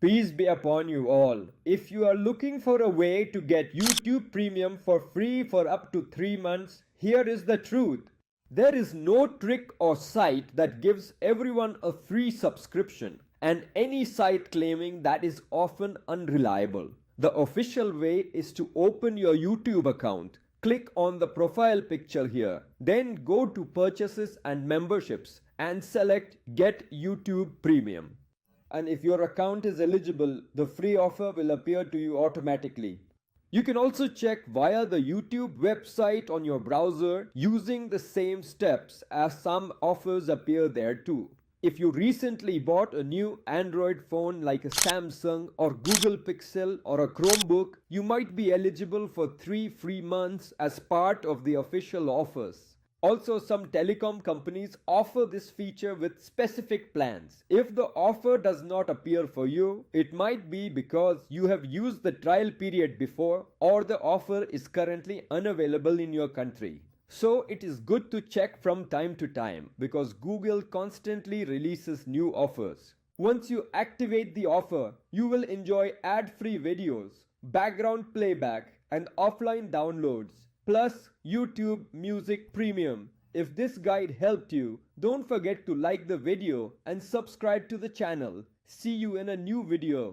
Peace be upon you all. If you are looking for a way to get YouTube Premium for free for up to 3 months, here is the truth. There is no trick or site that gives everyone a free subscription, and any site claiming that is often unreliable. The official way is to open your YouTube account. Click on the profile picture here. Then go to Purchases and Memberships and select Get YouTube Premium. And if your account is eligible, the free offer will appear to you automatically. You can also check via the YouTube website on your browser using the same steps, as some offers appear there too. If you recently bought a new Android phone like a Samsung or Google Pixel or a Chromebook, you might be eligible for 3 free months as part of the official offers. Also, some telecom companies offer this feature with specific plans. If the offer does not appear for you, it might be because you have used the trial period before or the offer is currently unavailable in your country. So it is good to check from time to time because Google constantly releases new offers. Once you activate the offer, you will enjoy ad-free videos, background playback, and offline downloads, plus YouTube Music Premium. If this guide helped you, don't forget to like the video and subscribe to the channel. See you in a new video.